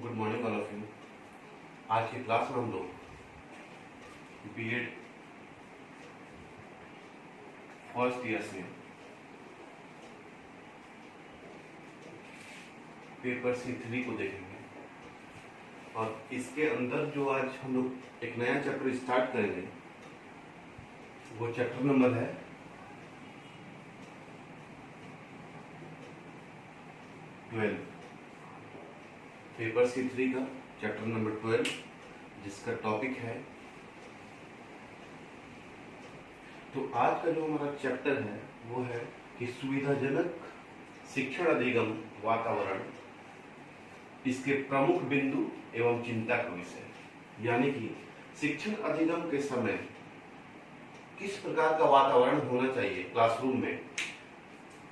Good morning all of you. आज की class में हम लोग बीएड फर्स्ट ईयर में पेपर C3 को देखेंगे और इसके अंदर जो आज हम लोग एक नया चैप्टर स्टार्ट करेंगे वो चैप्टर नंबर है 12। पेपर C3 का चैप्टर नंबर 12 जिसका टॉपिक है, तो आज का जो हमारा चैप्टर है वो है कि सुविधाजनक शिक्षण अधिगम वातावरण, इसके प्रमुख बिंदु एवं चिंता का विषय। यानी कि शिक्षण अधिगम के समय किस प्रकार का वातावरण होना चाहिए क्लासरूम में,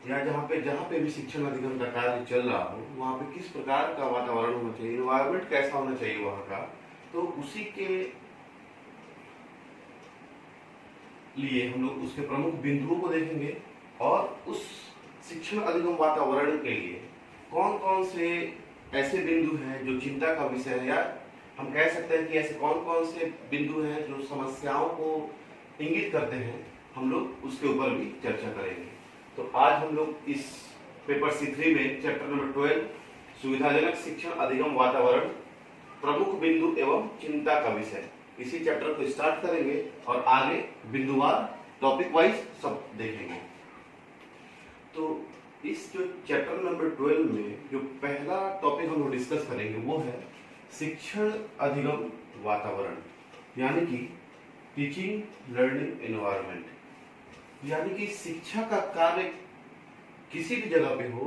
या जहाँ पे भी शिक्षण अधिगम का कार्य चल रहा हो वहाँ पे किस प्रकार का वातावरण होना चाहिए, इन्वायरमेंट कैसा होना चाहिए वहाँ का। तो उसी के लिए हम लोग उसके प्रमुख बिंदुओं को देखेंगे और उस शिक्षण अधिगम वातावरण के लिए कौन कौन से ऐसे बिंदु हैं जो चिंता का विषय है, या हम कह सकते हैं कि ऐसे कौन कौन से बिंदु हैं जो समस्याओं को इंगित करते हैं, हम लोग उसके ऊपर भी चर्चा करेंगे। तो आज हम लोग इस पेपर C3 में चैप्टर नंबर 12 सुविधाजनक शिक्षण अधिगम वातावरण, प्रमुख बिंदु एवं चिंता का विषय, इसी चैप्टर को स्टार्ट करेंगे और आगे बिंदुवार टॉपिक वाइज सब देखेंगे। तो इस जो चैप्टर नंबर 12 में जो पहला टॉपिक हम लोग डिस्कस करेंगे वो है शिक्षण अधिगम वातावरण, यानी कि टीचिंग लर्निंग एनवायरनमेंट। यानी कि शिक्षा का कार्य किसी भी जगह पे हो,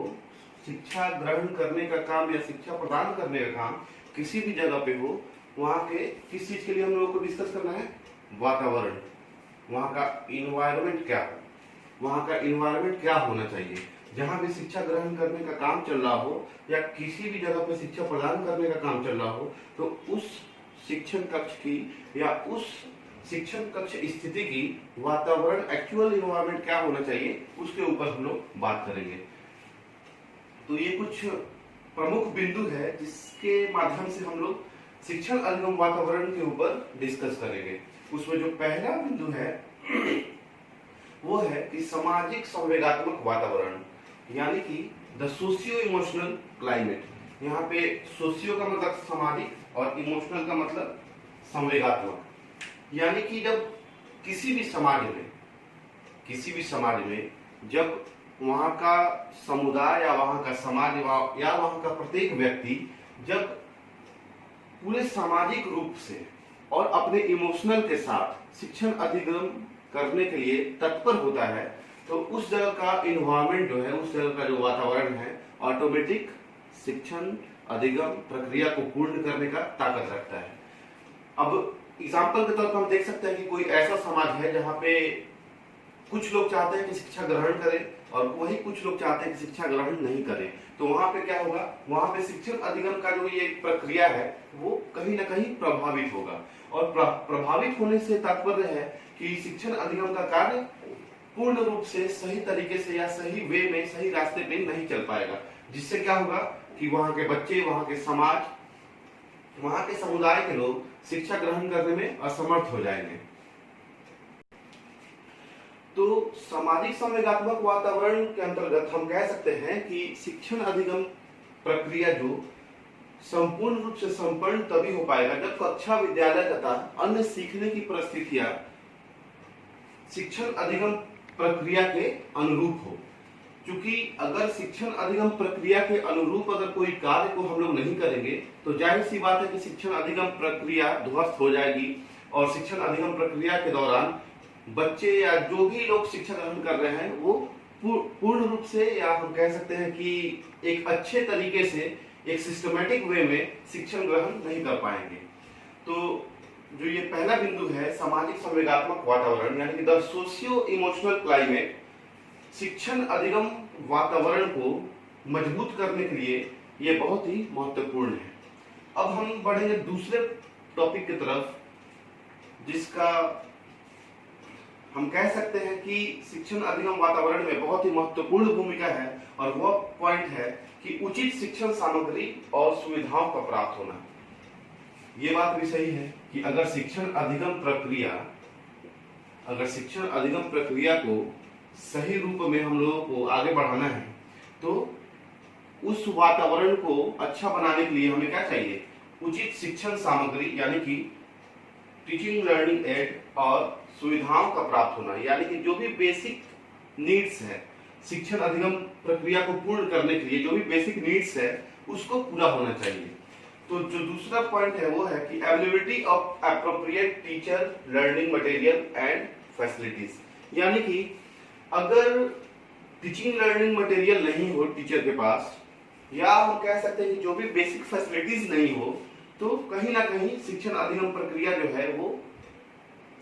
शिक्षा ग्रहण करने का काम या शिक्षा प्रदान करने का काम किसी भी जगह पे हो, वहाँ के किस चीज के लिए हम लोगों को डिस्कस करना है, वातावरण, वहाँ का इन्वायरमेंट क्या हो, वहाँ का इन्वायरमेंट क्या होना चाहिए। जहाँ भी शिक्षा ग्रहण करने का काम चल रहा हो या किसी भी जगह पे शिक्षा प्रदान करने का काम चल रहा हो, तो उस शिक्षण कक्ष की या उस शिक्षण कक्ष स्थिति की वातावरण, एक्चुअल इन्वायरमेंट क्या होना चाहिए, उसके ऊपर हम लोग बात करेंगे। तो ये कुछ प्रमुख बिंदु है जिसके माध्यम से हम लोग शिक्षण अधिगम वातावरण के ऊपर डिस्कस करेंगे। उसमें जो पहला बिंदु है वो है कि सामाजिक संवेगात्मक वातावरण, यानी कि द सोशियो इमोशनल क्लाइमेट। यहाँ पे सोशियो का मतलब सामाजिक और इमोशनल का मतलब संवेगात्मक। यानी कि जब किसी भी समाज में जब वहाँ का समुदाय या वहाँ का समाज या वहाँ का प्रत्येक व्यक्ति जब पूरे सामाजिक रूप से और अपने इमोशनल के साथ शिक्षण अधिगम करने के लिए तत्पर होता है, तो उस जगह का इन्वायरमेंट जो है, उस जगह का जो वातावरण है, ऑटोमेटिक शिक्षण अधिगम प्रक्रिया को पूर्ण करने का ताकत रखता है। अब एग्जाम्पल के तौर पर हम देख सकते हैं कि कोई ऐसा समाज है जहाँ पे कुछ लोग चाहते हैं कि शिक्षा ग्रहण करें और वही कुछ लोग चाहते हैं कि शिक्षा ग्रहण नहीं करें। तो वहाँ पे क्या होगा, वहाँ पे शिक्षण अधिगम का जो ये प्रक्रिया है वो कहीं ना कहीं प्रभावित होगा। और प्रभावित होने से तात्पर्य है कि शिक्षण अधिगम का कार्य पूर्ण रूप से सही तरीके से या सही वे में, सही रास्ते पे नहीं चल पाएगा। जिससे क्या होगा कि वहाँ के बच्चे, वहाँ के समाज, वहाँ के समुदाय के लोग शिक्षा ग्रहण करने में असमर्थ हो जाएंगे। तो सामाजिक संवेगात्मक वातावरण के अंतर्गत हम कह सकते हैं कि शिक्षण अधिगम प्रक्रिया जो संपूर्ण रूप से संपन्न तभी हो पाएगा जब कक्षा, विद्यालय तथा अन्य सीखने की परिस्थितियां शिक्षण अधिगम प्रक्रिया के अनुरूप हो। क्योंकि अगर शिक्षण अधिगम प्रक्रिया के अनुरूप अगर कोई कार्य को हम लोग नहीं करेंगे तो जाहिर सी बात है कि शिक्षण अधिगम प्रक्रिया ध्वस्त हो जाएगी और शिक्षण अधिगम प्रक्रिया के दौरान बच्चे या जो भी लोग शिक्षा ग्रहण कर रहे हैं वो पूर्ण रूप से, या हम कह सकते हैं कि एक अच्छे तरीके से, एक सिस्टमेटिक वे में शिक्षण ग्रहण नहीं कर पाएंगे। तो जो ये पहला बिंदु है सामाजिक संवेगात्मक वातावरण, यानी कि द सोशियो इमोशनल क्लाइमेट, शिक्षण अधिगम वातावरण को मजबूत करने के लिए ये बहुत ही महत्वपूर्ण है। अब हम बढ़ेंगे दूसरे टॉपिक की तरफ, जिसका हम कह सकते हैं कि शिक्षण अधिगम वातावरण में बहुत ही महत्वपूर्ण भूमिका है, और वह पॉइंट है कि उचित शिक्षण सामग्री और सुविधाओं का प्राप्त होना। ये बात भी सही है कि अगर शिक्षण अधिगम प्रक्रिया को सही रूप में हम लोगों को आगे बढ़ाना है तो उस वातावरण को अच्छा बनाने के लिए हमें क्या चाहिए, उचित शिक्षण सामग्री यानी कि टीचिंग लर्निंग एड और सुविधाओं का प्राप्त होना, यानी कि जो भी बेसिक नीड्स है शिक्षण अधिगम प्रक्रिया को पूर्ण करने के लिए जो भी बेसिक नीड्स है उसको पूरा होना चाहिए। तो जो दूसरा पॉइंट है वो है कि availability of appropriate teacher learning material and facilities, यानी कि अगर टीचिंग लर्निंग मटेरियल नहीं हो टीचर के पास, या हम कह सकते हैं कि जो भी बेसिक फैसिलिटीज नहीं हो, तो कहीं ना कहीं शिक्षण अधिगम प्रक्रिया जो है वो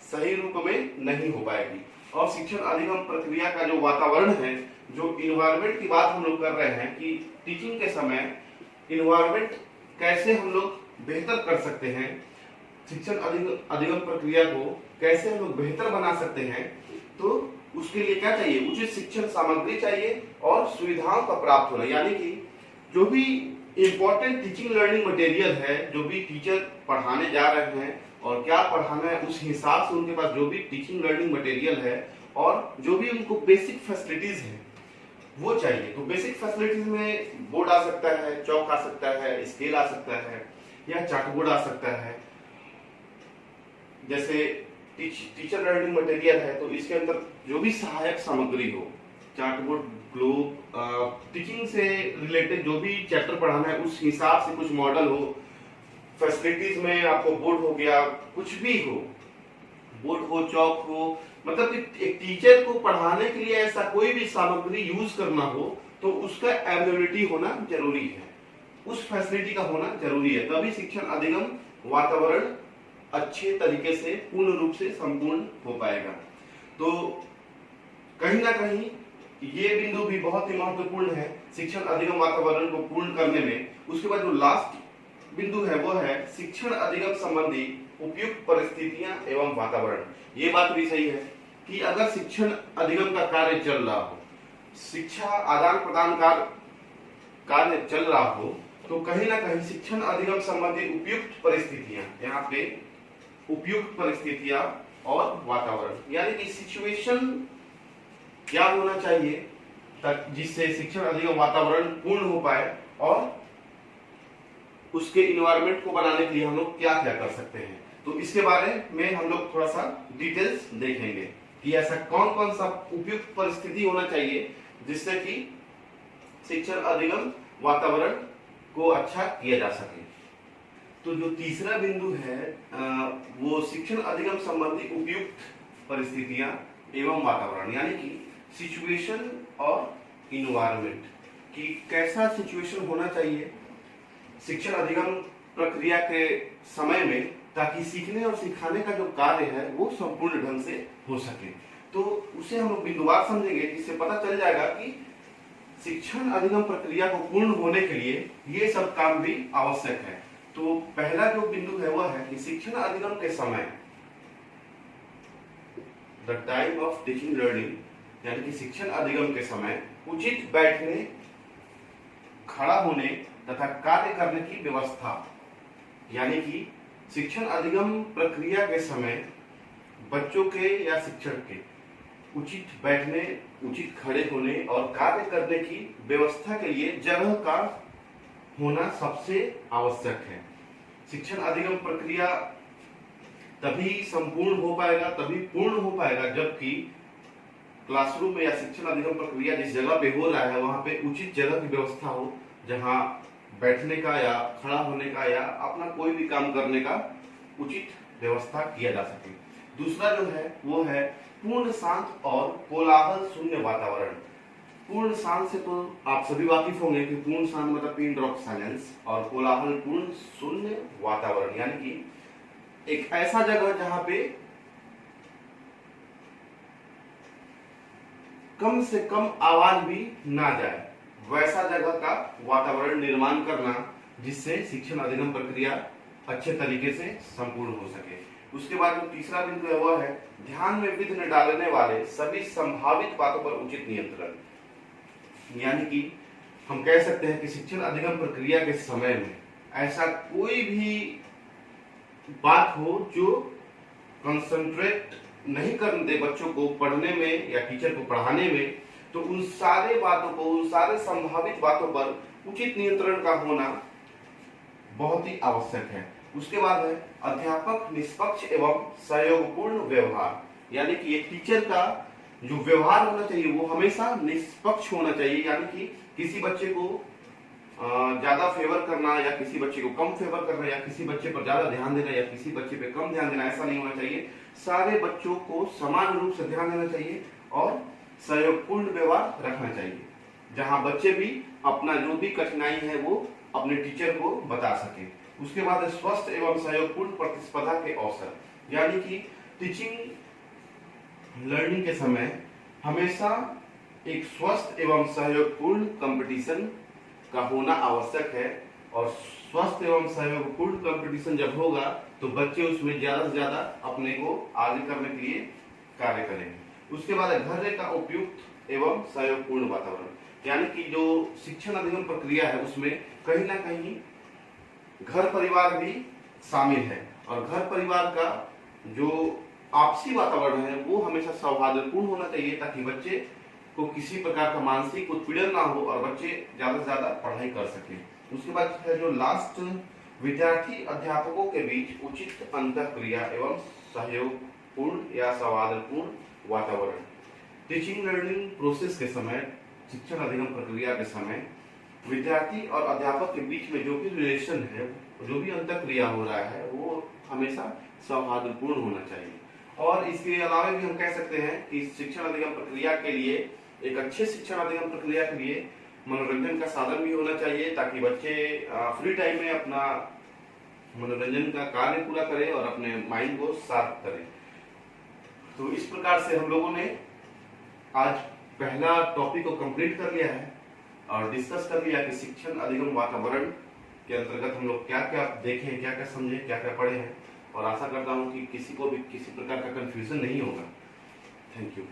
सही रूप में नहीं हो पाएगी। और शिक्षण अधिगम प्रक्रिया का जो वातावरण है, जो इन्वायरमेंट की बात हम लोग कर रहे हैं कि टीचिंग के समय इन्वायरमेंट कैसे हम लोग बेहतर कर सकते हैं, शिक्षण अधिगम प्रक्रिया को कैसे हम लोग बेहतर बना सकते हैं, तो उसके लिए क्या चाहिए, उचित शिक्षण सामग्री चाहिए और सुविधाओं का प्राप्त होना, यानी कि जो भी इंपॉर्टेंट टीचिंग लर्निंग मटेरियल है, जो भी टीचर पढ़ाने जा रहे हैं और क्या पढ़ाना है उस हिसाब से उनके पास जो भी टीचिंग लर्निंग मटेरियल है और जो भी उनको बेसिक फैसिलिटीज है वो चाहिए। तो बेसिक फैसिलिटीज में बोर्ड आ सकता है, चौक आ सकता है, स्केल आ सकता है या चार्टबोर्ड आ सकता है। जैसे टीचर लर्निंग मटेरियल है तो इसके अंदर जो भी सहायक सामग्री हो, चार्टबोर्ड, ग्लोब, टीचिंग से रिलेटेड जो भी चैप्टर पढ़ाना है उस हिसाब से कुछ मॉडल हो। फैसिलिटीज में आपको बोर्ड हो गया, कुछ भी हो, बोर्ड हो, चौक हो, मतलब कि एक टीचर को पढ़ाने के लिए ऐसा कोई भी सामग्री यूज करना हो तो उसका अवेलेबिलिटी होना जरूरी है, उस फैसिलिटी का होना जरूरी है, तभी शिक्षण अधिगम वातावरण अच्छे तरीके से पूर्ण रूप से संपूर्ण हो पाएगा। तो कहीं ना कहीं ये बिंदु भी बहुत ही महत्वपूर्ण है शिक्षण अधिगम वातावरण को पूर्ण करने में। उसके बाद जो लास्ट बिंदु है वो है शिक्षण अधिगम संबंधी उपयुक्त परिस्थितियां एवं वातावरण। ये बात भी सही है कि अगर शिक्षण अधिगम का कार्य चल रहा हो, शिक्षा आदान प्रदान का कार्य चल रहा हो, तो कहीं ना कहीं शिक्षण अधिगम संबंधी उपयुक्त परिस्थितियां, यहाँ पे उपयुक्त परिस्थितियां और वातावरण, यानी कि सिचुएशन क्या होना चाहिए जिससे शिक्षण अधिगम वातावरण पूर्ण हो पाए और उसके इन्वायरमेंट को बनाने के लिए हम लोग क्या क्या कर सकते हैं। तो इसके बारे में हम लोग थोड़ा सा डिटेल्स देखेंगे कि ऐसा कौन कौन सा उपयुक्त परिस्थिति होना चाहिए जिससे कि शिक्षण अधिगम वातावरण को अच्छा किया जा सके। तो जो तीसरा बिंदु है वो शिक्षण अधिगम संबंधी उपयुक्त परिस्थितियां एवं वातावरण, यानी कि सिचुएशन और इन्वायरमेंट कि कैसा सिचुएशन होना चाहिए शिक्षण अधिगम प्रक्रिया के समय में, ताकि सीखने और सिखाने का जो कार्य है वो संपूर्ण ढंग से हो सके। तो उसे हम लोग बिंदुवार समझेंगे जिससे पता चल जाएगा कि शिक्षण अधिगम प्रक्रिया को पूर्ण होने के लिए ये सब काम भी आवश्यक है। तो पहला जो बिंदु है वह है कि शिक्षण अधिगम के समय, the time of teaching learning, यानी कि शिक्षण अधिगम के समय उचित बैठने, खड़ा होने तथा कार्य करने की व्यवस्था, यानी कि शिक्षण अधिगम प्रक्रिया के समय बच्चों के या शिक्षक के उचित बैठने, उचित खड़े होने और कार्य करने की व्यवस्था के लिए जगह का होना सबसे आवश्यक है। शिक्षण अधिगम प्रक्रिया तभी संपूर्ण हो पाएगा, तभी पूर्ण हो पाएगा जबकि क्लासरूम में या शिक्षण अधिगम प्रक्रिया जिस जगह पे हो रहा है वहां पे उचित जगह की व्यवस्था हो, जहां बैठने का या खड़ा होने का या अपना कोई भी काम करने का उचित व्यवस्था किया जा सके। दूसरा जो है वो है पूर्ण शांत और कोलाहल शून्य वातावरण। पूर्ण शांत से तो आप सभी वाकिफ होंगे कि पूर्ण शांत मतलब पिन ड्रॉप साइलेंस, और कोलाहल पूर्ण शून्य वातावरण, यानी कि एक ऐसा जगह जहां पे कम से कम आवाज भी ना जाए, वैसा जगह का वातावरण निर्माण करना जिससे शिक्षण अधिगम प्रक्रिया अच्छे तरीके से संपूर्ण हो सके। उसके बाद जो तीसरा बिंदु है वह है ध्यान में विघ्न डालने वाले सभी संभावित बातों पर उचित नियंत्रण, यानी कि हम कह सकते हैं कि शिक्षण अधिगम प्रक्रिया के समय में ऐसा कोई भी बात हो जो कंसंट्रेट नहीं करने दे बच्चों को पढ़ने में या टीचर को पढ़ाने में, तो उन सारे बातों को, उन सारे संभावित बातों पर उचित नियंत्रण का होना बहुत ही आवश्यक है। उसके बाद है अध्यापक निष्पक्ष एवं सहयोगपूर्ण व्यवहार, यानी कि एक टीचर का जो व्यवहार होना चाहिए वो हमेशा निष्पक्ष होना चाहिए, यानी कि किसी बच्चे को ज्यादा फेवर करना या किसी बच्चे को कम फेवर करना या किसी बच्चे पर ज्यादा ध्यान देना या किसी बच्चे पे कम ध्यान देना, ऐसा नहीं होना चाहिए। सारे बच्चों को समान रूप से ध्यान देना चाहिए और सहयोगपूर्ण व्यवहार रखना चाहिए, जहां बच्चे भी अपना जो भी कठिनाई है वो अपने टीचर को बता सके। उसके बाद स्वस्थ एवं सहयोगपूर्ण प्रतिस्पर्धा के अवसर, यानी कि टीचिंग लर्निंग के समय हमेशा एक स्वस्थ एवं सहयोगपूर्ण कंपटीशन का होना आवश्यक है, और स्वस्थ एवं सहयोगपूर्ण कंपटीशन जब होगा तो बच्चे उसमें ज्यादा से ज्यादा अपने को आगे करने के लिए कार्य करेंगे। उसके बाद घर का उपयुक्त एवं सहयोगपूर्ण वातावरण, यानी कि जो शिक्षण अधिगम प्रक्रिया है उसमें कहीं ना कहीं घर परिवार भी शामिल है, और घर परिवार का जो आपसी वातावरण है वो हमेशा सौहार्दपूर्ण होना चाहिए, ताकि बच्चे को किसी प्रकार का मानसिक उत्पीड़न ना हो और बच्चे ज्यादा से ज्यादा पढ़ाई कर सके। उसके बाद है जो लास्ट, विद्यार्थी अध्यापकों के बीच उचित अंतःक्रिया एवं सहयोगपूर्ण या सौहार्दपूर्ण वातावरण। टीचिंग लर्निंग प्रोसेस के समय, शिक्षण अधिगम प्रक्रिया के समय विद्यार्थी और अध्यापक के बीच में जो भी रिलेशन है, जो भी अंतःक्रिया हो रहा है वो हमेशा सौहार्दपूर्ण होना चाहिए। और इसके अलावा भी हम कह सकते हैं कि शिक्षण अधिगम प्रक्रिया के लिए, एक अच्छे शिक्षण अधिगम प्रक्रिया के लिए मनोरंजन का साधन भी होना चाहिए, ताकि बच्चे फ्री टाइम में अपना मनोरंजन का कार्य पूरा करें और अपने माइंड को शार्प करें। तो इस प्रकार से हम लोगों ने आज पहला टॉपिक को कंप्लीट कर लिया है और डिस्कस कर लिया कि शिक्षण अधिगम वातावरण के अंतर्गत हम लोग क्या क्या देखें, क्या क्या समझे, क्या क्या पढ़े हैं, और आशा करता हूं कि किसी को भी किसी प्रकार का कंफ्यूजन नहीं होगा। Thank you.